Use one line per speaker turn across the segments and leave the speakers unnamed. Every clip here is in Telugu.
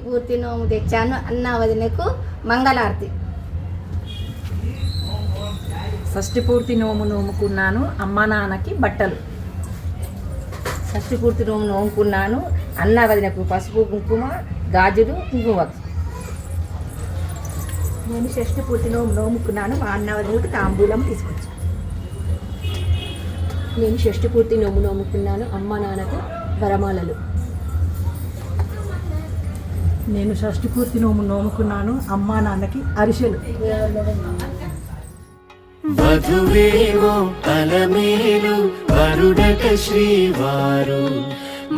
పూర్తి నోము తెచ్చాను. అన్న వదినకు మంగళారతి.
షష్ఠి పూర్తి నోము నోముకున్నాను. అమ్మ నాన్నకి బట్టలు.
షష్ఠి పూర్తి నోము నోముకున్నాను. అన్న వదినకు పసుపు కుంకుమ గాజులు కుంకుమ.
నేను షష్ఠి పూర్తి నోము నోముకున్నాను. మా అన్న వదినకు తాంబూలం తీసుకొచ్చాను.
నేను షష్ఠి పూర్తి నోము నోముకున్నాను. అమ్మ నాన్నకు వరమాలలు.
నేను షష్ఠి పూర్తి నోము నోముకున్నాను. అమ్మా నాన్నకి అరిసెలు.
వధువేవో అలమేలు వరుడట శ్రీవారు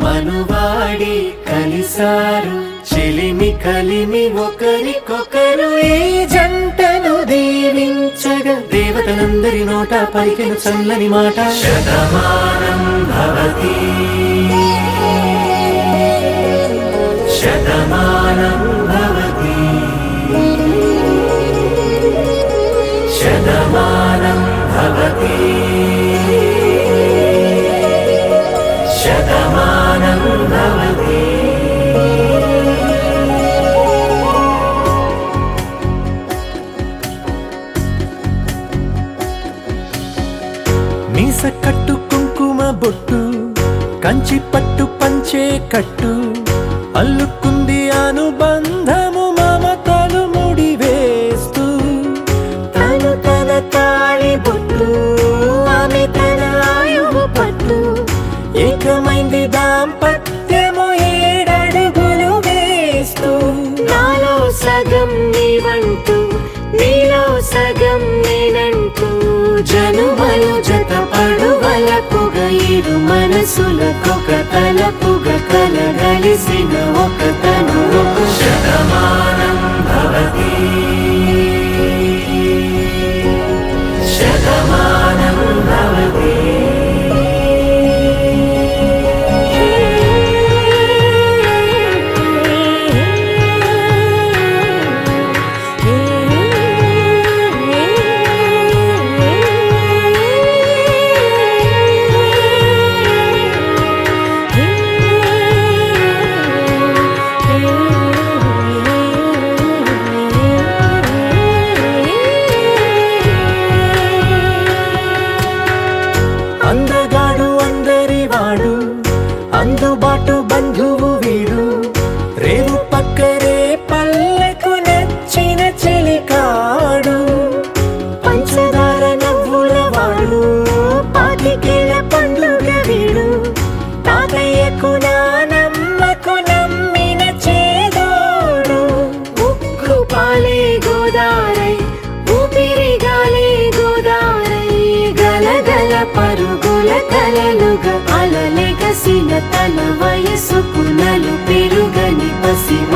మనువాడి కలిసారు చెలిమి కలిమి ఒకరికొకరు ఈ జంటను దీవించగా దేవతలందరి నోట పలికెను చల్లని మాట శతమానం భవతి శతమానం భవతి శతమానం భవతి శతమానం భవతి. మీస కట్టు కుంకుమ బొట్టు కంచి పట్టు పంచే కట్టు అల్లుకుంది అనుబంధము మమతలు ముడివేస్తూ తను తన తాళి బొట్టు ఆమె తన ఆయువు పట్టు ఏకమైంది దాంపత్యము 7 అడుగులు వేస్తూ నాలో సగం నీవంటూ నీలో సగం నేనంటూ జనుమలు జతపడువలపుగ ఇరు మనసులకొక తలపుగ కలగలిసిన ఒక తను శతమానం భవతి శతమానం భవతి. అందగాడు అందరివాడు అందుబాటు బంధువు వీడు రేవు పక్కరే పల్లెకు నచ్చిన చెలికాడు పంచదార నవ్వుల వాడు పాతికేల పండుగ వీడు తాతయ్యకు నానమ్మకు నమ్మిన చేదోడు ఉక్కు పాలే గోదారై ఊపిరిగాలే గోదారై గలగల పరుగుల కలలుగా అలలెగసిన తన వయసుకు నలు పెరుగని పసిమ